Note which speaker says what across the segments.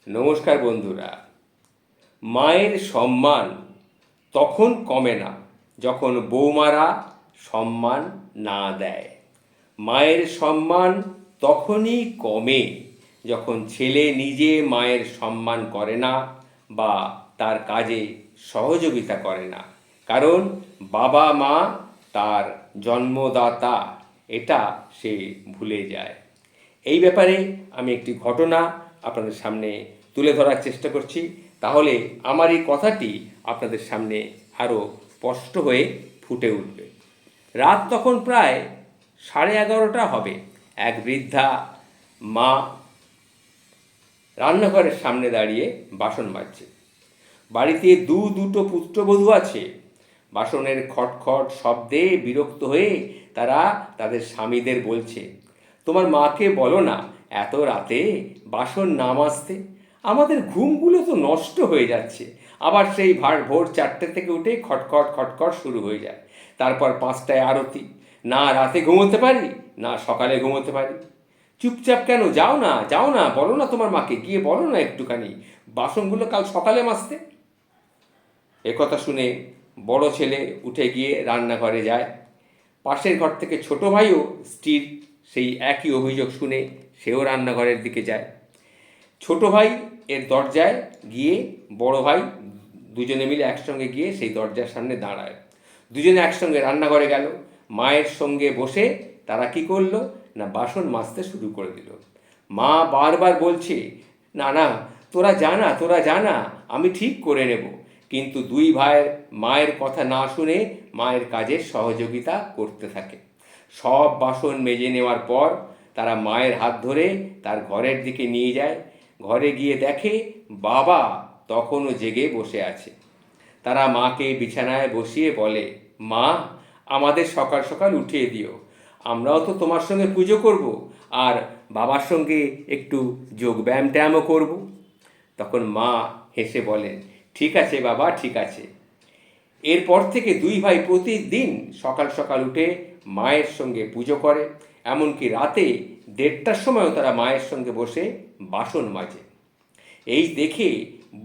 Speaker 1: নমস্কার বন্ধুরা। মায়ের সম্মান তখন কমে না যখন বৌমারা সম্মান না দেয়। মায়ের সম্মান তখনই কমে যখন ছেলে নিজে মায়ের সম্মান করে না বা তার কাজে সহযোগিতা করে না। কারণ বাবা মা তার জন্মদাতা, এটা সে ভুলে যায়। এই ব্যাপারে আমি একটি ঘটনা আপনাদের সামনে তুলে ধরার চেষ্টা করছি, তাহলে আমার এই কথাটি আপনাদের সামনে আরও স্পষ্ট হয়ে ফুটে উঠবে। রাত তখন প্রায় 11:30 হবে। এক বৃদ্ধা মা রান্নাঘরের সামনে দাঁড়িয়ে বাসন মাজছে। বাড়িতে দুটো পুত্রবধূ আছে। বাসনের খটখট শব্দে বিরক্ত হয়ে তারা তাদের স্বামীদের বলছে, তোমার মাকে বলো না এত রাতে বাসন না মাজতে, আমাদের ঘুমগুলো তো নষ্ট হয়ে যাচ্ছে। আবার সেই ভোর 4টে থেকে উঠে খটখট খটখট শুরু হয়ে যায়। তারপর 5টায় আরতি। না রাতে ঘুমোতে পারি, না সকালে ঘুমোতে পারি। চুপচাপ কেন, যাও না যাও না, বলো না তোমার মাকে, গিয়ে বলো না একটুখানি বাসনগুলো কাল সকালে মাজতে। একথা শুনে বড় ছেলে উঠে গিয়ে রান্নাঘরে যায়। পাশের ঘর থেকে ছোট ভাইও স্ত্রীর সেই একই অভিযোগ শুনে সেও রান্নাঘরের দিকে যায়। ছোট ভাই এর দরজায় গিয়ে বড় ভাই দুজনে মিলে একসঙ্গে গিয়ে সেই দরজার সামনে দাঁড়ায়। দুজনে একসঙ্গে রান্নাঘরে গেল। মায়ের সঙ্গে বসে তারা কি করলো না, বাসন মাজতে শুরু করে দিল। মা বারবার বলছে, না না, তোরা জানা আমি ঠিক করে নেব। কিন্তু দুই ভাইয়ের মায়ের কথা না শুনে মায়ের কাজে সহযোগিতা করতে থাকে। সব বাসন মেজে নেওয়ার পর তারা মায়ের হাত ধরে তার ঘরের দিকে নিয়ে যায়। ঘরে গিয়ে দেখে বাবা তখনও জেগে বসে আছে। তারা মাকে বিছানায় বসিয়ে বলে, মা আমাদের সকাল সকাল উঠিয়ে দিও, আমরাও তো তোমার সঙ্গে পুজো করব, আর বাবার সঙ্গে একটু যোগব্যায়াম ট্যায়ামও করব। তখন মা হেসে বলেন, ঠিক আছে বাবা, ঠিক আছে। এরপর থেকে দুই ভাই প্রতিদিন সকাল সকাল উঠে মায়ের সঙ্গে পুজো করে। এমনকি রাতে 1:30টার সময়ও তারা মায়ের সঙ্গে বসে বাসন মাজে। এই দেখে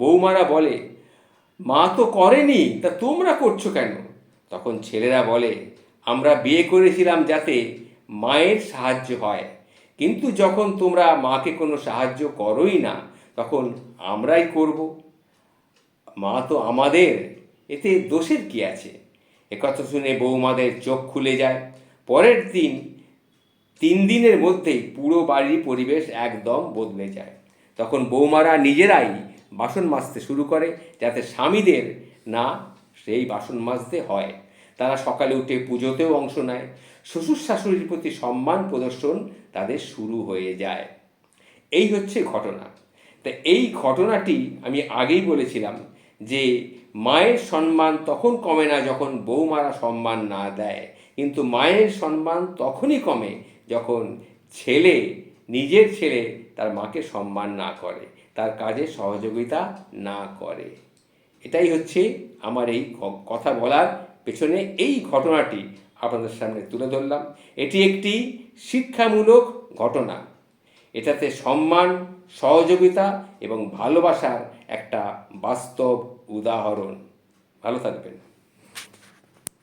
Speaker 1: বৌমারা বলে, মা তো করেনি, তা তোমরা করছো কেন? তখন ছেলেরা বলে, আমরা বিয়ে করেছিলাম যাতে মায়ের সাহায্য হয়, কিন্তু যখন তোমরা মাকে কোনো সাহায্য করোই না, তখন আমরাই করব। মা তো আমাদের, এতে দোষের কি আছে? একথা শুনে বৌমাদের চোখ খুলে যায়। পরের দিন 3 দিনের মধ্যেই পুরো বাড়ির পরিবেশ একদম বদলে যায়। তখন বৌমারা নিজেরাই বাসন মাজতে শুরু করে, যাতে স্বামীদের না সেই বাসন মাজতে হয়। তারা সকালে উঠে পুজোতেও অংশ নেয়। শ্বশুর শাশুড়ির প্রতি সম্মান প্রদর্শন তাদের শুরু হয়ে যায়। এই হচ্ছে ঘটনা। তা এই ঘটনাটি আমি আগেই বলেছিলাম যে মায়ের সম্মান তখন কমে না যখন বৌমারা সম্মান না দেয়, কিন্তু মায়ের সম্মান তখনই কমে যখন নিজের ছেলে তার মাকে সম্মান না করে, তার কাজে সহযোগিতা না করে। এটাই হচ্ছে আমার এই কথা বলার পেছনে এই ঘটনাটি আপনাদের সামনে তুলে ধরলাম। এটি একটি শিক্ষামূলক ঘটনা। এটাতে সম্মান, সহযোগিতা এবং ভালোবাসার একটা বাস্তব উদাহরণ। ভালো থাকবেন।